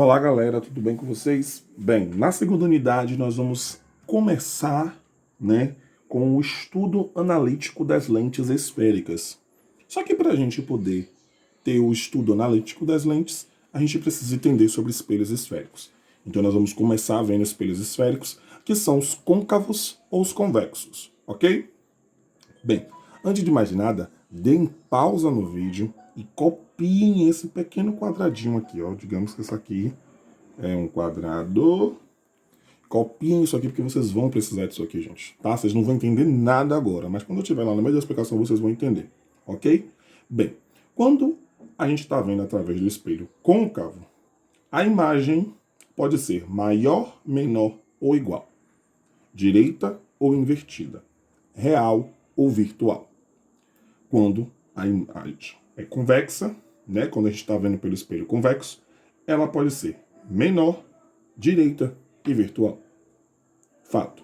Olá galera, tudo bem com vocês? Bem, na segunda unidade nós vamos começar, com o estudo analítico das lentes esféricas. Só que para a gente poder ter o estudo analítico das lentes, a gente precisa entender sobre espelhos esféricos. Então nós vamos começar vendo espelhos esféricos, que são os côncavos ou os convexos, ok? Bem, antes de mais nada, deem pausa no vídeo e copiem esse pequeno quadradinho aqui, ó. Digamos que isso aqui é um quadrado. Copiem isso aqui porque vocês vão precisar disso aqui, gente, tá? Vocês não vão entender nada agora, mas quando eu estiver lá no meio da explicação vocês vão entender, ok? Bem, quando a gente está vendo através do espelho côncavo, a imagem pode ser maior, menor ou igual, direita ou invertida, real ou virtual. Quando a imagem é convexa, quando a gente está vendo pelo espelho convexo, ela pode ser menor, direita e virtual. Fato.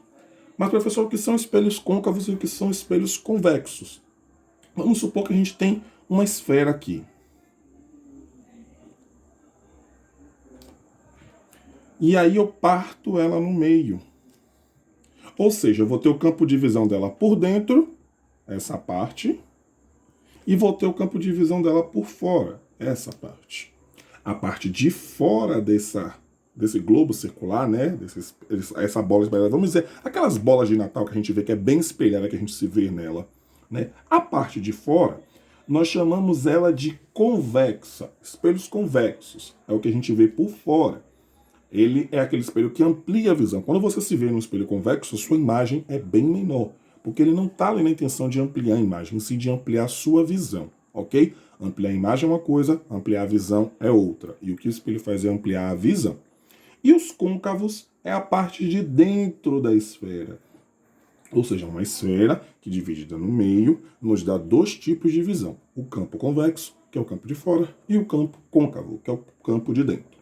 Mas, professor, o que são espelhos côncavos e o que são espelhos convexos? Vamos supor que a gente tem uma esfera aqui. E aí eu parto ela no meio. Ou seja, eu vou ter o campo de visão dela por dentro, essa parte, e vou ter o campo de visão dela por fora, essa parte. A parte de fora desse globo circular, essa bola espelhada, vamos dizer, aquelas bolas de Natal que a gente vê que é bem espelhada, que a gente se vê nela, A parte de fora, nós chamamos ela de convexa, espelhos convexos, é o que a gente vê por fora. Ele é aquele espelho que amplia a visão. Quando você se vê no espelho convexo, sua imagem é bem menor, porque ele não está ali na intenção de ampliar a imagem, sim de ampliar a sua visão, ok? Ampliar a imagem é uma coisa, ampliar a visão é outra. E o que o espelho faz é ampliar a visão. E os côncavos é a parte de dentro da esfera. Ou seja, uma esfera que, dividida no meio, nos dá dois tipos de visão. O campo convexo, que é o campo de fora, e o campo côncavo, que é o campo de dentro.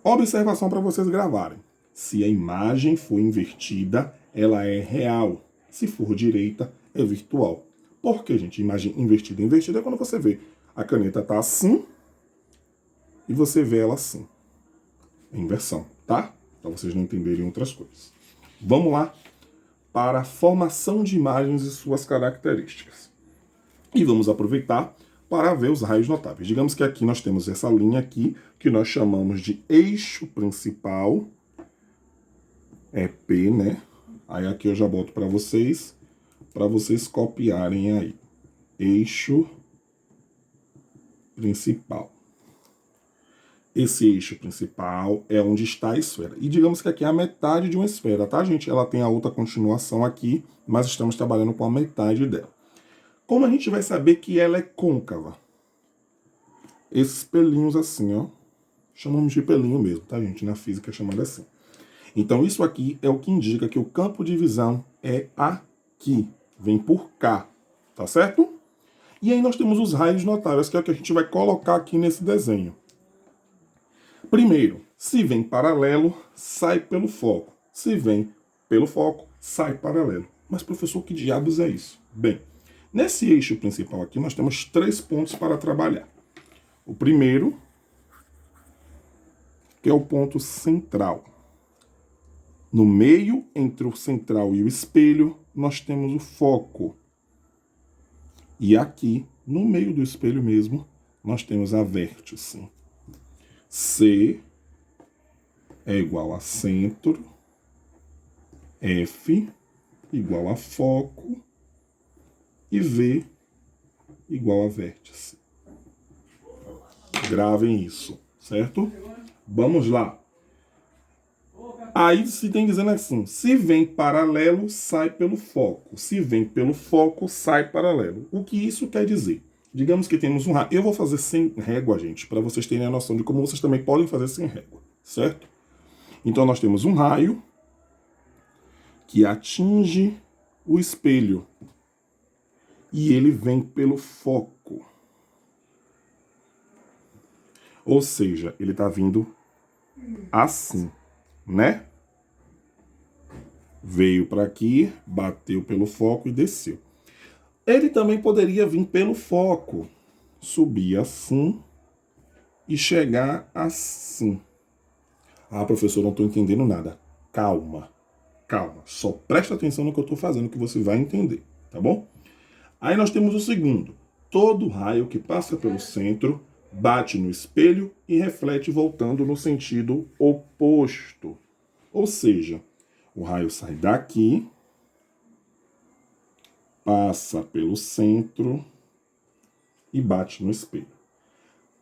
Observação para vocês gravarem. Se a imagem for invertida, ela é real. Se for direita, é virtual. Por que, gente? Imagem invertida. Invertida é quando você vê a caneta tá assim e você vê ela assim. É inversão, tá? Para vocês não entenderem outras coisas. Vamos lá para a formação de imagens e suas características. E vamos aproveitar para ver os raios notáveis. Digamos que aqui nós temos essa linha aqui, que nós chamamos de eixo principal. É P, Aí aqui eu já boto para vocês copiarem aí. Eixo principal. Esse eixo principal é onde está a esfera. E digamos que aqui é a metade de uma esfera, tá, gente? Ela tem a outra continuação aqui, mas estamos trabalhando com a metade dela. Como a gente vai saber que ela é côncava? Esses pelinhos assim, ó. Chamamos de pelinho mesmo, tá, gente? Na física é chamado assim. Então isso aqui é o que indica que o campo de visão é aqui. Vem por cá, tá certo? E aí nós temos os raios notáveis, que é o que a gente vai colocar aqui nesse desenho. Primeiro, se vem paralelo, sai pelo foco. Se vem pelo foco, sai paralelo. Mas, professor, que diabos é isso? Bem, nesse eixo principal aqui, nós temos 3 pontos para trabalhar. O primeiro, que é o ponto central. No meio, entre o central e o espelho, nós temos o foco. E aqui, no meio do espelho mesmo, nós temos a vértice. C é igual a centro, F igual a foco e V igual a vértice. Gravem isso, certo? Vamos lá. Aí se tem dizendo assim, se vem paralelo, sai pelo foco. Se vem pelo foco, sai paralelo. O que isso quer dizer? Digamos que temos um raio. Eu vou fazer sem régua, gente, para vocês terem a noção de como vocês também podem fazer sem régua, certo? Então nós temos um raio que atinge o espelho e ele vem pelo foco. Ou seja, ele está vindo assim, Veio para aqui, bateu pelo foco e desceu. Ele também poderia vir pelo foco. Subir assim e chegar assim. Ah, professor, não estou entendendo nada. Calma, calma. Só presta atenção no que eu estou fazendo que você vai entender, tá bom? Aí nós temos o segundo. Todo raio que passa pelo centro bate no espelho e reflete voltando no sentido oposto. Ou seja, o raio sai daqui, passa pelo centro e bate no espelho.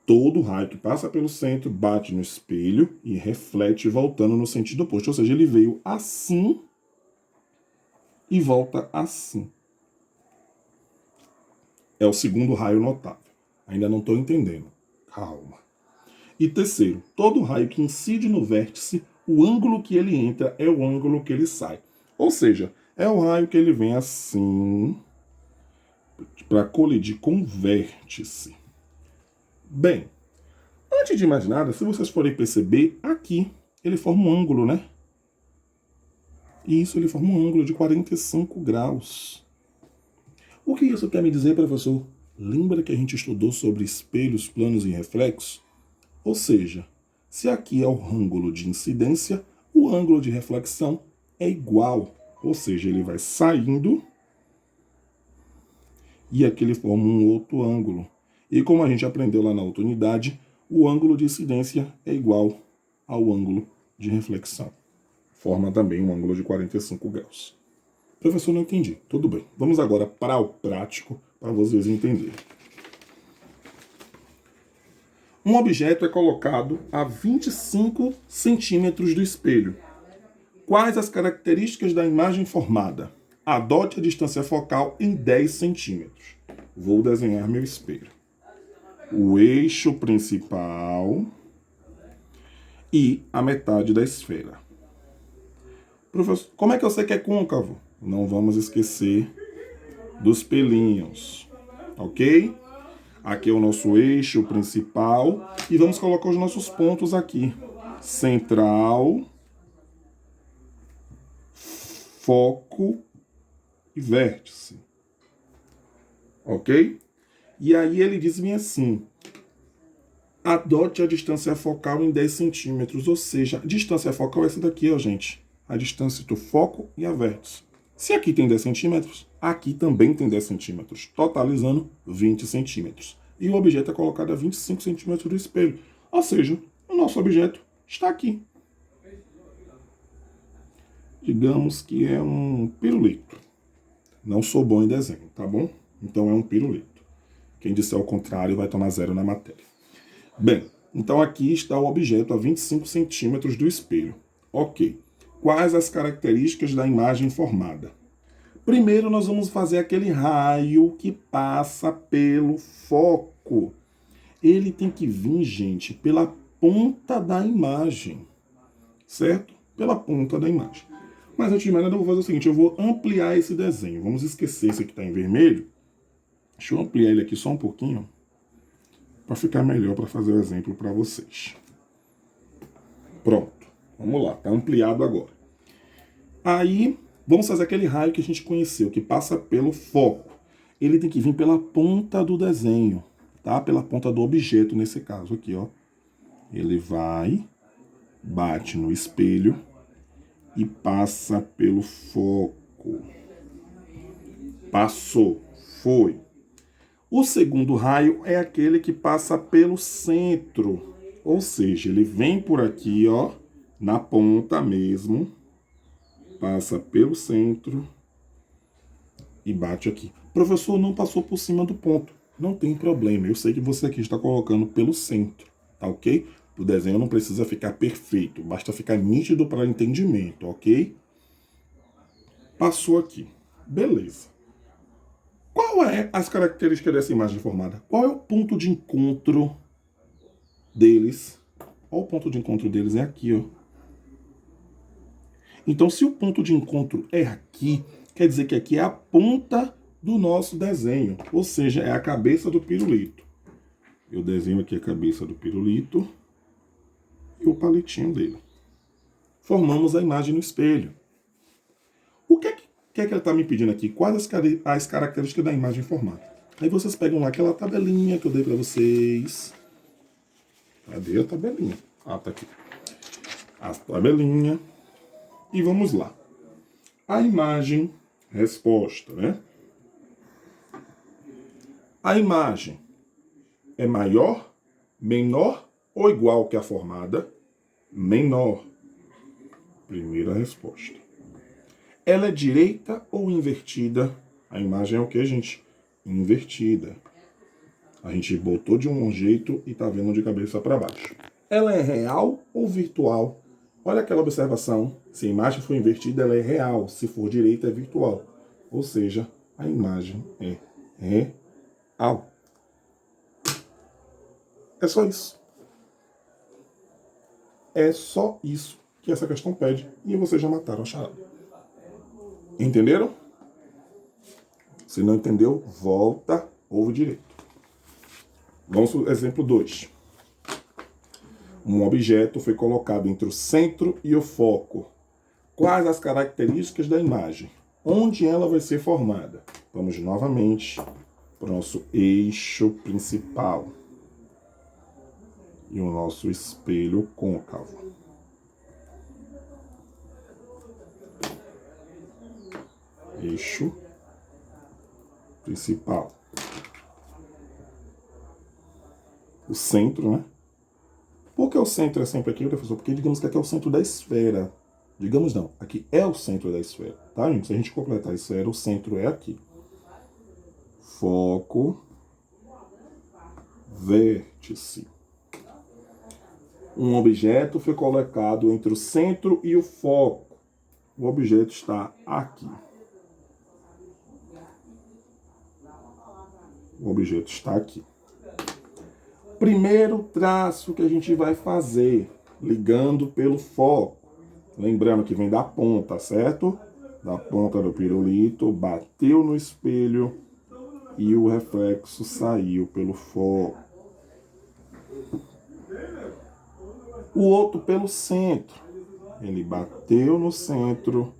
Todo raio que passa pelo centro bate no espelho e reflete voltando no sentido oposto. Ou seja, ele veio assim e volta assim. É o segundo raio notável. Ainda não estou entendendo. Calma. E terceiro, todo raio que incide no vértice, o ângulo que ele entra é o ângulo que ele sai. Ou seja, é o raio que ele vem assim para colidir com o vértice. Bem, antes de mais nada, se vocês forem perceber, aqui ele forma um ângulo, né? Isso, ele forma um ângulo de 45 graus. O que isso quer me dizer, professor? Lembra que a gente estudou sobre espelhos, planos e reflexos? Ou seja, se aqui é o ângulo de incidência, o ângulo de reflexão é igual. Ou seja, ele vai saindo e aqui ele forma um outro ângulo. E como a gente aprendeu lá na outra unidade, o ângulo de incidência é igual ao ângulo de reflexão. Forma também um ângulo de 45 graus. Professor, não entendi. Tudo bem. Vamos agora para o prático, para vocês entenderem. Um objeto é colocado a 25 centímetros do espelho. Quais as características da imagem formada? Adote a distância focal em 10 centímetros. Vou desenhar meu espelho. O eixo principal e a metade da esfera. Professor, como é que eu sei que é côncavo? Não vamos esquecer dos pelinhos, ok? Aqui é o nosso eixo principal e vamos colocar os nossos pontos aqui. Central, foco e vértice, ok? E aí ele diz-me assim, adote a distância focal em 10 centímetros, ou seja, a distância focal é essa daqui, ó, gente. A distância do foco e a vértice. Se aqui tem 10 centímetros, aqui também tem 10 centímetros, totalizando 20 centímetros. E o objeto é colocado a 25 centímetros do espelho. Ou seja, o nosso objeto está aqui. Digamos que é um pirulito. Não sou bom em desenho, tá bom? Então é um pirulito. Quem disser o contrário vai tomar 0 na matéria. Bem, então aqui está o objeto a 25 centímetros do espelho. Ok. Quais as características da imagem formada? Primeiro nós vamos fazer aquele raio que passa pelo foco. Ele tem que vir, gente, pela ponta da imagem. Certo? Pela ponta da imagem. Mas antes de mais nada eu vou fazer o seguinte, eu vou ampliar esse desenho. Vamos esquecer esse que está em vermelho. Deixa eu ampliar ele aqui só um pouquinho, para ficar melhor para fazer o exemplo para vocês. Pronto. Vamos lá, está ampliado agora. Aí, vamos fazer aquele raio que a gente conheceu, que passa pelo foco. Ele tem que vir pela ponta do desenho, tá? Pela ponta do objeto, nesse caso aqui, ó. Ele vai, bate no espelho e passa pelo foco. Passou, foi. O segundo raio é aquele que passa pelo centro. Ou seja, ele vem por aqui, ó, na ponta mesmo, passa pelo centro e bate aqui. Professor, não passou por cima do ponto. Não tem problema, eu sei que você aqui está colocando pelo centro, tá ok? O desenho não precisa ficar perfeito, basta ficar nítido para entendimento, ok? Passou aqui. Beleza. Qual é as características dessa imagem formada? Qual é o ponto de encontro deles? Ó, o ponto de encontro deles é aqui, ó. Então, se o ponto de encontro é aqui, quer dizer que aqui é a ponta do nosso desenho, ou seja, é a cabeça do pirulito. Eu desenho aqui a cabeça do pirulito e o palitinho dele. Formamos a imagem no espelho. O que é que ele está me pedindo aqui? Quais as características da imagem formada? Aí vocês pegam lá aquela tabelinha que eu dei para vocês. Cadê a tabelinha? Ah, tá aqui. A tabelinha. E vamos lá. A imagem, resposta, né? A imagem é maior, menor ou igual que a formada? Menor. Primeira resposta. Ela é direita ou invertida? A imagem é o que, gente? Invertida. A gente botou de um jeito e tá vendo de cabeça para baixo. Ela é real ou virtual? Olha aquela observação. Se a imagem for invertida, ela é real. Se for direita, é virtual. Ou seja, a imagem é real. É só isso. É só isso que essa questão pede. E vocês já mataram a charada. Entenderam? Se não entendeu, volta, ouve direito. Vamos para o exemplo 2. Um objeto foi colocado entre o centro e o foco. Quais as características da imagem? Onde ela vai ser formada? Vamos novamente para o nosso eixo principal. E o nosso espelho côncavo. Eixo principal. O centro, né? Por que o centro é sempre aqui, professor? Porque digamos que aqui é o centro da esfera. Digamos não, aqui é o centro da esfera, tá, gente? Se a gente completar a esfera, o centro é aqui. Foco, vértice. Um objeto foi colocado entre o centro e o foco. O objeto está aqui. O objeto está aqui. Primeiro traço que a gente vai fazer, ligando pelo foco. Lembrando que vem da ponta, certo? Da ponta do pirulito, bateu no espelho e o reflexo saiu pelo foco. O outro pelo centro. Ele bateu no centro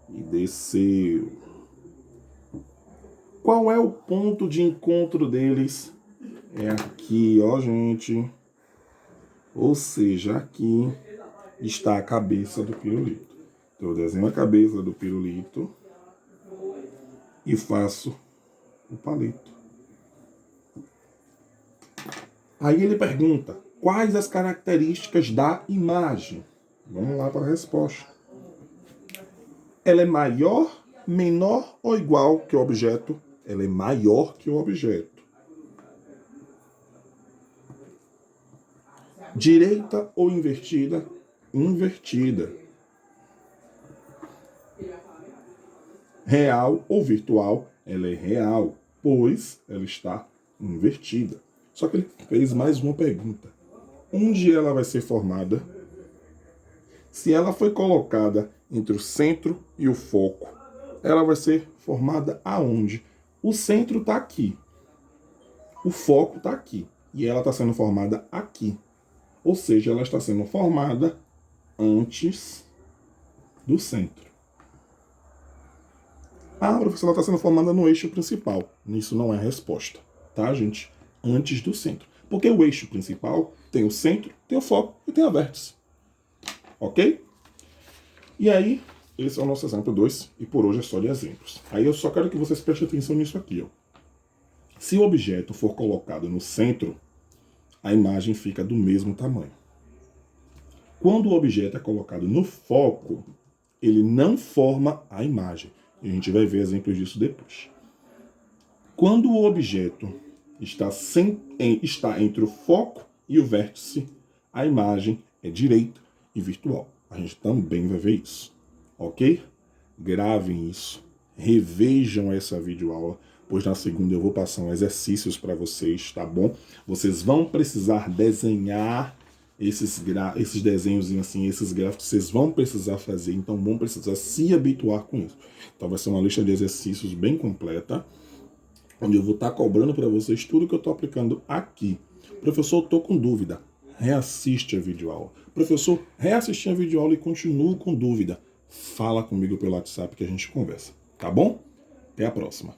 e desceu. Qual é o ponto de encontro deles? É aqui, ó, gente. Ou seja, aqui está a cabeça do pirulito. Então eu desenho a cabeça do pirulito e faço o palito. Aí ele pergunta, quais as características da imagem? Vamos lá para a resposta. Ela é maior, menor ou igual que o objeto? Ela é maior que o objeto. Direita ou invertida? Invertida. Real ou virtual? Ela é real, pois ela está invertida. Só que ele fez mais uma pergunta. Onde ela vai ser formada? Se ela foi colocada entre o centro e o foco, ela vai ser formada aonde? O centro está aqui. O foco está aqui. E ela está sendo formada aqui. Ou seja, ela está sendo formada antes do centro. Ah, professor, ela está sendo formada no eixo principal. Isso não é resposta, tá, gente? Antes do centro. Porque o eixo principal tem o centro, tem o foco e tem a vértice. Ok? E aí, esse é o nosso exemplo 2. E por hoje é só de exemplos. Aí eu só quero que vocês prestem atenção nisso aqui, ó. Se o objeto for colocado no centro, a imagem fica do mesmo tamanho. Quando o objeto é colocado no foco, ele não forma a imagem. E a gente vai ver exemplos disso depois. Quando o objeto está entre o foco e o vértice, a imagem é direita e virtual. A gente também vai ver isso. Ok? Gravem isso. Revejam essa videoaula, pois na segunda eu vou passar uns exercícios para vocês, tá bom? Vocês vão precisar desenhar esses desenhos assim, esses gráficos, vocês vão precisar fazer, então vão precisar se habituar com isso. Então vai ser uma lista de exercícios bem completa, onde eu vou estar cobrando para vocês tudo que eu estou aplicando aqui. Professor, eu estou com dúvida. Reassiste a videoaula. Professor, reassisti a videoaula e continuo com dúvida. Fala comigo pelo WhatsApp que a gente conversa, tá bom? Até a próxima.